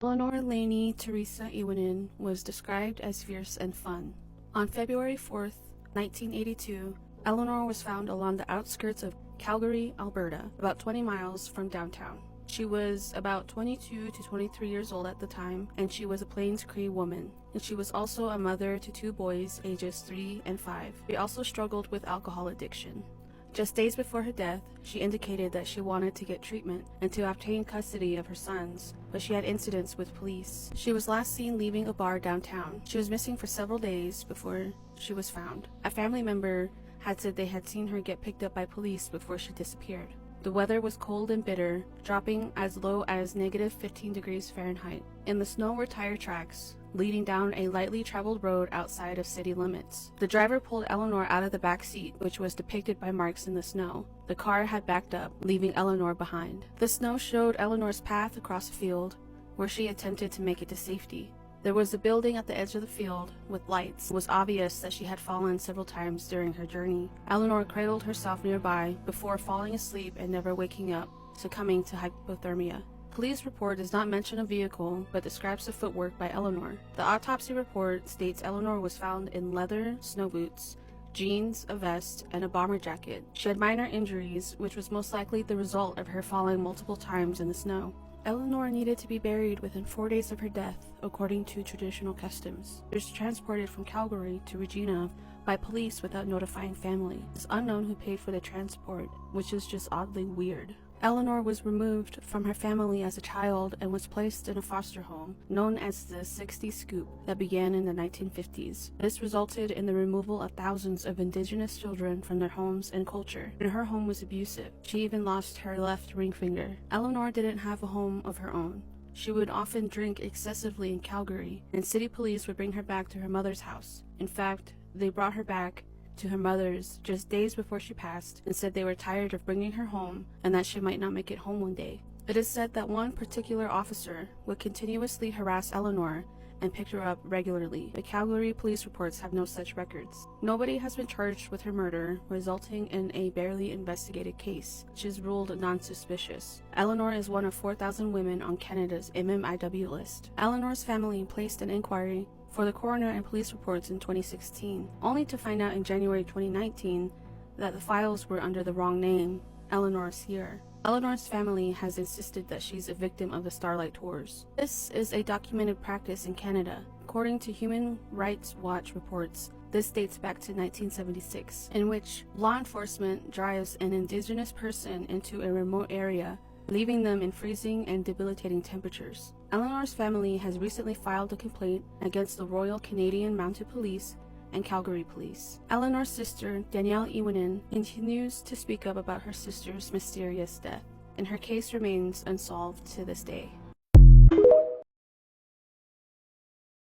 Eleanor Laney Theresa Ewenin was described as fierce and fun. On February 4th, 1982, Eleanor was found along the outskirts of Calgary, Alberta, about 20 miles from downtown. She was about 22 to 23 years old at the time, and she was a Plains Cree woman, and she was also a mother to two boys ages 3 and 5. She also struggled with alcohol addiction. Just days before her death, she indicated that she wanted to get treatment and to obtain custody of her sons, but she had incidents with police. She was last seen leaving a bar downtown. She was missing for several days before she was found. A family member had said they had seen her get picked up by police before she disappeared. The weather was cold and bitter, dropping as low as -15 degrees Fahrenheit. In the snow were tire tracks, leading down a lightly traveled road outside of city limits. The driver pulled Eleanor out of the back seat, which was depicted by marks in the snow. The car had backed up, leaving Eleanor behind. The snow showed Eleanor's path across a field, where she attempted to make it to safety. There was a building at the edge of the field with lights. It was obvious that she had fallen several times during her journey. Eleanor cradled herself nearby before falling asleep and never waking up, succumbing to hypothermia. Police report does not mention a vehicle, but describes the footwork by Eleanor. The autopsy report states Eleanor was found in leather snow boots, jeans, a vest, and a bomber jacket. She had minor injuries, which was most likely the result of her falling multiple times in the snow. Eleanor needed to be buried within 4 days of her death, according to traditional customs. She was transported from Calgary to Regina by police without notifying family. It's unknown who paid for the transport, which is just oddly weird. Eleanor was removed from her family as a child and was placed in a foster home known as the 60 Scoop that began in the 1950s. This resulted in the removal of thousands of Indigenous children from their homes and culture, and her home was abusive. She even lost her left ring finger. Eleanor didn't have a home of her own. She would often drink excessively in Calgary, and city police would bring her back to her mother's house. In fact, they brought her back to her mother's just days before she passed and said they were tired of bringing her home and that she might not make it home one day. It is said that one particular officer would continuously harass Eleanor and picked her up regularly. The Calgary police reports have no such records. Nobody has been charged with her murder, resulting in a barely investigated case, which is ruled non-suspicious. Eleanor is one of 4,000 women on Canada's MMIW list. Eleanor's family placed an inquiry for the coroner and police reports in 2016, only to find out in January 2019 that the files were under the wrong name, Eleanor Sierra. Eleanor's family has insisted that she's a victim of the Starlight Tours. This is a documented practice in Canada. According to Human Rights Watch reports, this dates back to 1976, in which law enforcement drives an Indigenous person into a remote area, leaving them in freezing and debilitating temperatures. Eleanor's family has recently filed a complaint against the Royal Canadian Mounted Police and Calgary Police. Eleanor's sister, Danielle Ewenin, continues to speak up about her sister's mysterious death, and her case remains unsolved to this day.